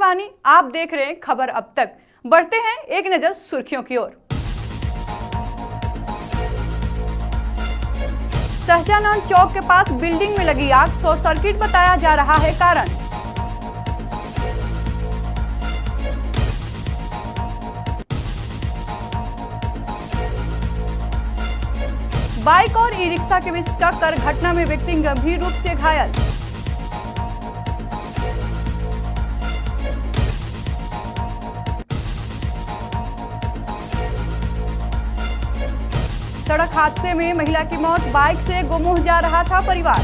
कहानी। आप देख रहे हैं खबर अब तक। बढ़ते हैं एक नजर सुर्खियों की ओर। सहजानंद चौक के पास बिल्डिंग में लगी आग, शॉर्ट सर्किट बताया जा रहा है कारण। बाइक और ई रिक्शा के बीच टक्कर, घटना में व्यक्ति गंभीर रूप से घायल। सड़क हादसे में महिला की मौत, बाइक से गोमोह जा रहा था परिवार।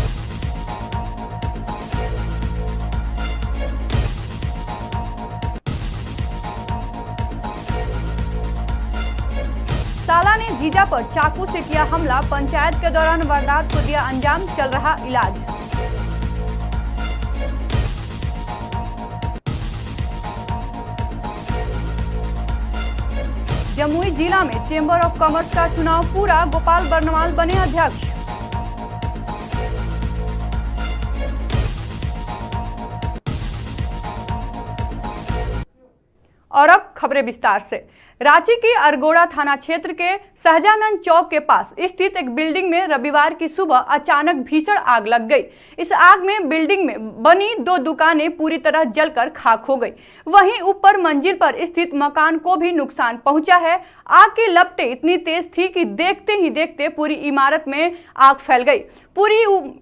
साला ने जीजा पर चाकू से किया हमला, पंचायत के दौरान वारदात को दिया अंजाम, चल रहा इलाज। जमुई जिला में चेंबर ऑफ कॉमर्स का चुनाव पूरा, गोपाल बर्नवाल बने अध्यक्ष। और अब खबरें विस्तार से। रांची के अरगोड़ा थाना क्षेत्र के सहजानंद चौक के पास स्थित एक बिल्डिंग में रविवार की सुबह अचानक भीषण आग लग गई। इस आग में बिल्डिंग में बनी 2 दुकानें पूरी तरह जलकर खाक हो गई। वहीं ऊपर मंजिल पर स्थित मकान को भी नुकसान पहुंचा है। आग की लपटें इतनी तेज थी कि देखते ही देखते पूरी इमारत में आग फैल गई। पूरी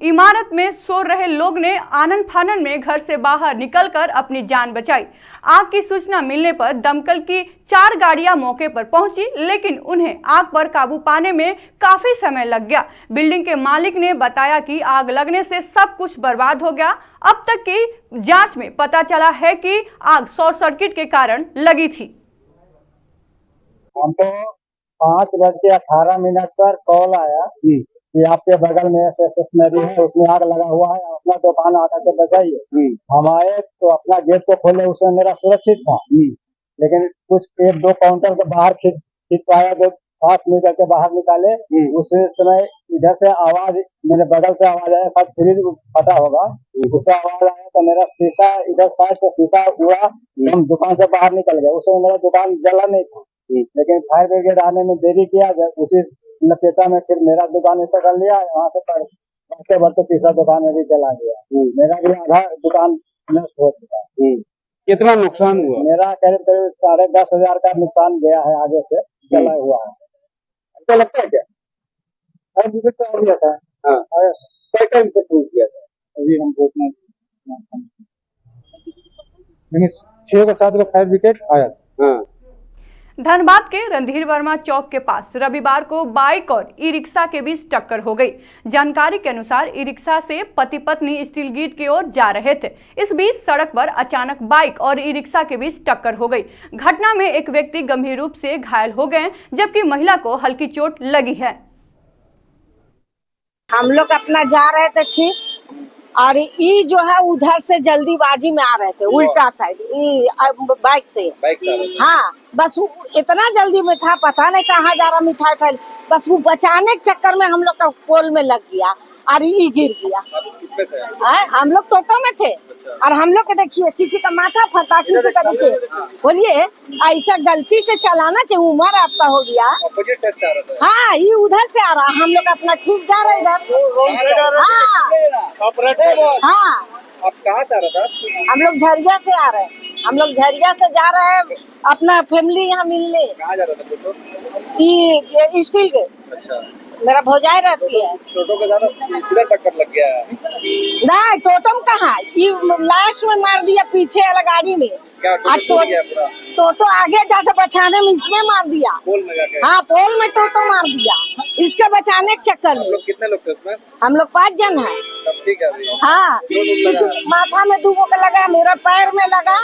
इमारत में सो रहे लोग ने आनन फानन में घर से बाहर निकलकर अपनी जान बचाई। आग की सूचना मिलने पर दमकल की 4 गाड़ियां मौके पर पहुंची, लेकिन उन्हें आग पर काबू पाने में काफी समय लग गया। बिल्डिंग के मालिक ने बताया कि आग लगने से सब कुछ बर्बाद हो गया। अब तक की जांच में पता चला है कि आग शॉर्ट सर्किट के कारण लगी थी। हमको 5:18 पर कॉल आया कि आपके बगल में स्टेशनरी है, उसमें आग लगा हुआ है, अपना दुकान आकर के बचाइए। हम आए तो अपना गेट को खोले, उसमें मेरा सुरक्षित था, लेकिन कुछ 1-2 काउंटर के बाहर खींच पाया, जो 5 मीटर के बाहर निकाले। उस समय इधर से आवाज, मेरे बगल से आवाज आया, शायद फ्रिज फटा होगा, उससे आवाज आया तो मेरा शीशा, इधर साइड से शीशा हुआ, हम दुकान से बाहर निकल गए। उस समय मेरा दुकान जला नहीं था, लेकिन फायर ब्रिगेड आने में देरी किया। उसी लपेटा में फिर मेरा दुकान पकड़ लिया, वहाँ से बढ़ते बढ़ते तीसरा दुकान में भी चला गया। मेरा भी आधा दुकान नष्ट हो चुका। कितना नुकसान हुआ? मेरा करीब 10,500 का नुकसान गया है, आगे से जला हुआ है। आपको लगता है क्या? फायर ब्रिगेड तो आ गया था। हाँ, क्या टाइम से फोन किया था? अभी हम 6 को 7 को फायर ब्रिगेड आया। हाँ। धनबाद के रणधीर वर्मा चौक के पास रविवार को बाइक और ई रिक्शा के बीच टक्कर हो गई। जानकारी के अनुसार ई रिक्शा से पति पत्नी स्टील गेट की ओर जा रहे थे। इस बीच सड़क पर अचानक बाइक और ई रिक्शा के बीच टक्कर हो गई। घटना में एक व्यक्ति गंभीर रूप से घायल हो गए, जबकि महिला को हल्की चोट लगी है। हम लोग अपना जा रहे थे ठीक, और ये जो है उधर से जल्दीबाजी में आ रहे थे, उल्टा साइड बाइक से। हाँ, बस इतना जल्दी में था, पता नहीं कहाँ जा रहा मिठाई खाने, बस वो बचाने के चक्कर में हम लोग का पोल में लग गया और ये गिर गया। किसमें थे? हम लोग टोटो में थे। और हम लोग के देखिए, किसी का माथा फटा, किसी का देखिए, बोलिए ऐसा गलती से चलाना चाहिए, उम्र आपका हो गया। अपोजिट साइड से आ रहा था? हाँ, ये उधर से आ रहा, हम लोग अपना ठीक जा रहे इधर। हाँ, आप कहाँ से आ रहा था? हम लोग झरिया से आ रहे हैं। हम लोग झरिया से जा रहे हैं अपना फैमिली यहाँ मिलने। कहाँ जा रहा था? ये स्टील के। अच्छा, मेरा भौजाई रहती है। टोटो का ज्यादा सीधा टक्कर लग गया है? नहीं, टोटो में कहाँ, ये लास्ट में मार दिया पीछे वाला गाड़ी में। क्या टोटो गया पूरा? टोटो आगे जाके बचाने में इसमें मार दिया। पोल में जाके? हाँ, पोल में टोटो मार दिया, इसके बचाने के चक्कर में। कितने लोग थे उसमें? हम लोग 5 जन हैं। सब ठीक है अभी? हाँ, किसी माथा में 2 का लगा, मेरा पैर में लगा।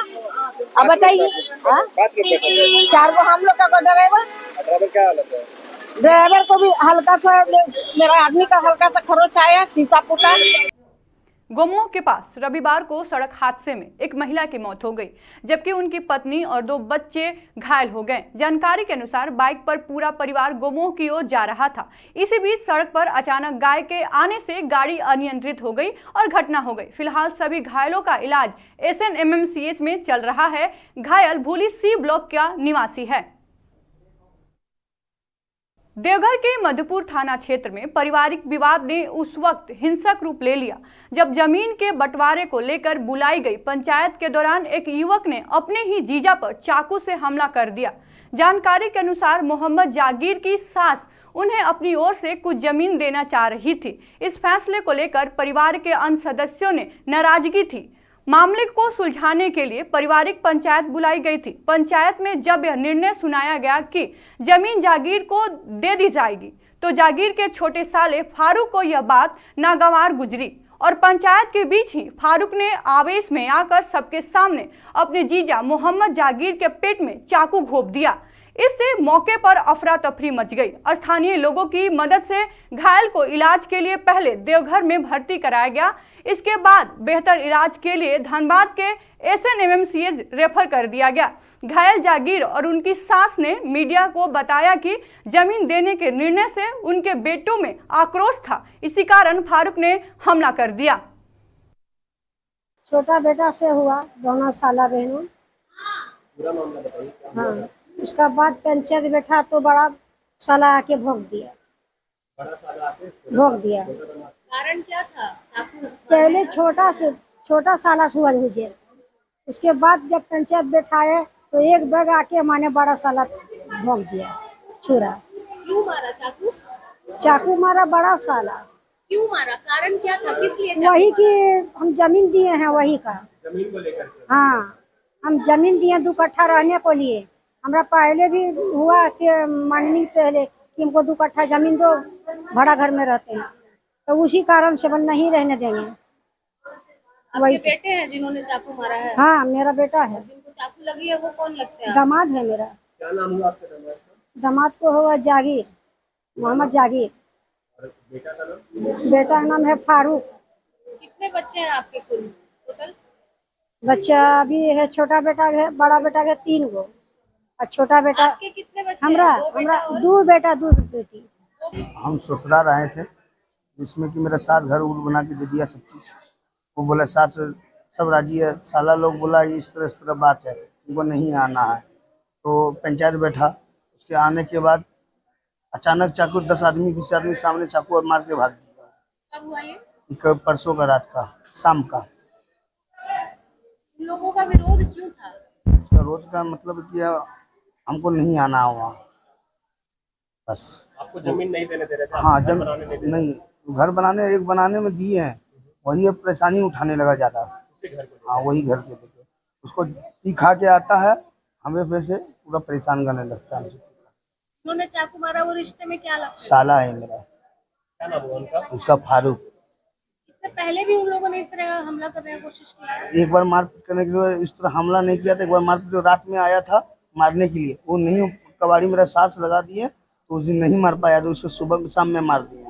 अब बताइए। 5 लोग बैठे? 4 को हम लोग का ड्राइवर क्या हालत है? ड्राइवर को भी हल्का सा, मेरा आदमी का हल्का सा खरोच आया, शीशा फूटा। गोमोह के पास रविवार को सड़क हादसे में एक महिला की मौत हो गई, जबकि उनकी पत्नी और 2 बच्चे घायल हो गए। जानकारी के अनुसार बाइक पर पूरा परिवार गोमोह की ओर जा रहा था। इसी बीच सड़क पर अचानक गाय के आने से गाड़ी अनियंत्रित हो गई और घटना हो गई। फिलहाल सभी घायलों का इलाज SNMMCH में चल रहा है। घायल भूली C ब्लॉक का निवासी है। देवघर के मधुपुर थाना क्षेत्र में पारिवारिक विवाद ने उस वक्त हिंसक रूप ले लिया जब जमीन के बंटवारे को लेकर बुलाई गई पंचायत के दौरान एक युवक ने अपने ही जीजा पर चाकू से हमला कर दिया। जानकारी के अनुसार मोहम्मद जागीर की सास उन्हें अपनी ओर से कुछ जमीन देना चाह रही थी। इस फैसले को लेकर परिवार के अन्य सदस्यों ने नाराजगी थी। मामले को सुलझाने के लिए पारिवारिक पंचायत बुलाई गई थी। पंचायत में जब यह निर्णय सुनाया गया कि जमीन जागीर को दे दी जाएगी, तो जागीर के छोटे साले फारूक को यह बात नागवार गुजरी और पंचायत के बीच ही फारूक ने आवेश में आकर सबके सामने अपने जीजा मोहम्मद जागीर के पेट में चाकू घोंप दिया। इससे मौके पर अफरा तफरी मच गई और स्थानीय लोगों की मदद से घायल को इलाज के लिए पहले देवघर में भर्ती कराया गया। इसके बाद बेहतर इलाज के लिए धनबाद के SNMMCH रेफर कर दिया गया। घायल जागीर और उनकी सास ने मीडिया को बताया कि जमीन देने के निर्णय से उनके बेटों में आक्रोश था, इसी कारण फारूक ने हमला कर दिया। छोटा बेटा से हुआ, दोनों साला बहनों। हाँ, उसका बाद पंचायत बैठा तो बड़ा साला आके भोग दिया। कारण क्या था? पहले छोटा साला सुअर हुजे, उसके बाद जब पंचायत बैठाए तो एक बैग आके माने बड़ा साला भोग दिया छुरा। क्यों मारा? चाकू मारा बड़ा साला। क्यों मारा? कारण क्या था? किस लिए? वही कि हम जमीन दिए हैं, वही का जमीन को लेकर। हाँ, हम जमीन दिए 2 कट्ठा रहने को लिए। हमरा पहले भी हुआ कि मांगनी पहले कि हमको 2 कट्ठा जमीन दो, बड़ा घर में रहते हैं, तो उसी कारण से हम नहीं रहने देंगे। आपके बेटे हैं जिन्होंने चाकू मारा है? हाँ, मेरा बेटा है। जिनको चाकू लगी है वो कौन लगते हैं? दामाद है मेरा। क्या नाम हुआ आपके दामाद का? दामाद को हुआ जागीर, मोहम्मद जागीर। बेटा का नाम? बेटा का नाम है फारूक। कितने बच्चे हैं आपके कुल टोटल? बच्चा अभी है, छोटा बेटा है, बड़ा बेटा है 3 गो और छोटा बेटा। आपके कितने बच्चे? हमरा 2 बेटा 2 बेटी। हम ससुराल आए थे, जिसमें कि मेरा सास घर उड़ बना के दे दिया सब चीज़। वो बोला सास सब राजी है, साला लोग बोला इस तरह बात है, उनको नहीं आना है। तो पंचायत बैठा, उसके आने के बाद अचानक चाकू 10 आदमी 20 आदमी सामने चाकू मार के भाग दिया। कब हुआ ये? परसों का रात का, शाम का। इन लोगों का विरोध क्यों था? उसका विरोध का मतलब कि हमको नहीं आना हुआ, बस। आपको जमीन नहीं देने दे रहे थे? हाँ, नहीं, घर बनाने में दिए हैं, वही अब परेशानी उठाने लगा ज्यादा। हाँ, वही घर के देखे उसको खा के आता है, हमें फिर से पूरा परेशान करने लगता है। उन्होंने चाकू मारा, वो रिश्ते में क्या लगता है? साला है मेरा। क्या नाम हुआ उनका? उसका फारूक। इससे पहले भी उन लोगों ने इस तरह हमला करने की कोशिश किया है? एक बार मारपीट करने के लिए इस तरह हमला नहीं किया था, एक बार मारपीट रात में आया था मारने के लिए, वो नहीं, कबाड़ी मेरा सास लगा दिए तो उस दिन नहीं मार पाया, तो उसको सुबह शाम में मार दिया।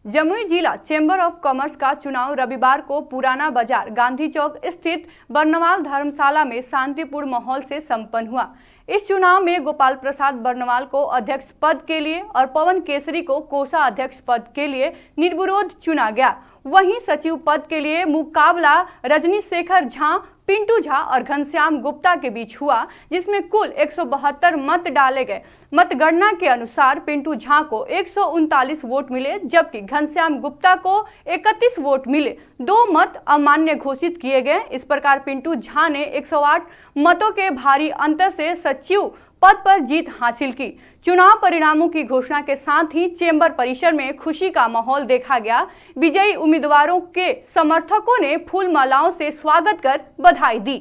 जमुई जिला चैम्बर ऑफ कॉमर्स का चुनाव रविवार को पुराना बाजार गांधी चौक स्थित बर्नवाल धर्मशाला में शांतिपूर्ण माहौल से संपन्न हुआ। इस चुनाव में गोपाल प्रसाद बर्नवाल को अध्यक्ष पद के लिए और पवन केसरी को कोषाध्यक्ष पद के लिए निर्विरोध चुना गया। वहीं सचिव पद के लिए मुकाबला रजनी शेखर झा, पिंटू झा और घनश्याम गुप्ता के बीच हुआ, जिसमें कुल 172 मत डाले गए। मतगणना के अनुसार पिंटू झा को 139 वोट मिले, जबकि घनश्याम गुप्ता को 31 वोट मिले। 2 मत अमान्य घोषित किए गए। इस प्रकार पिंटू झा ने 108 मतों के भारी अंतर से सचिव पद पर जीत हासिल की। चुनाव परिणामों की घोषणा के साथ ही चेंबर परिसर में खुशी का माहौल देखा गया। विजयी उम्मीदवारों के समर्थकों ने फूल मालाओं से स्वागत कर बधाई दी।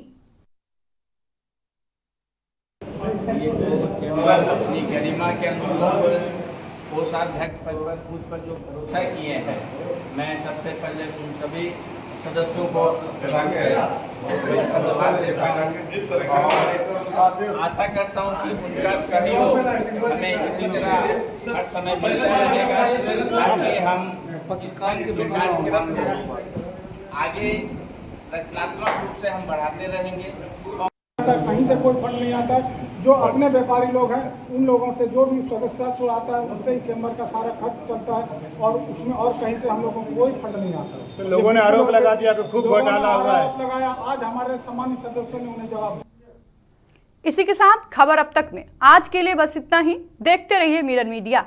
अपनी गरिमा के अनुरूप कोषाध्यक्ष पद पर खुद पर जो भरोसा किए हैं, मैं सबसे पहले उन सभी सदस्यों को धन्यवाद देता हूँ और आशा करता हूँ कि उनका सहयोग हमें इसी तरह हर समय मिलता रहेगा, ताकि हम कार्यक्रम को आगे रचनात्मक रूप से हम बढ़ाते रहेंगे। कहीं से कोई फंड नहीं आता, जो अपने व्यापारी लोग हैं उन लोगों से जो भी सदस्यत्व आता है उससे ही चैम्बर का सारा खर्च चलता है और उसमें और कहीं से हम लोगों को कोई फंड नहीं आता। तो लोगों ने आरोप लगा दिया कि खूब घोटाला हुआ है। आरोप लगाया, आज हमारे सामान्य सदस्यों ने उन्हें जवाब। इसी के साथ खबर अब तक में आज के लिए बस इतना ही। देखते रहिए मिरर मीडिया।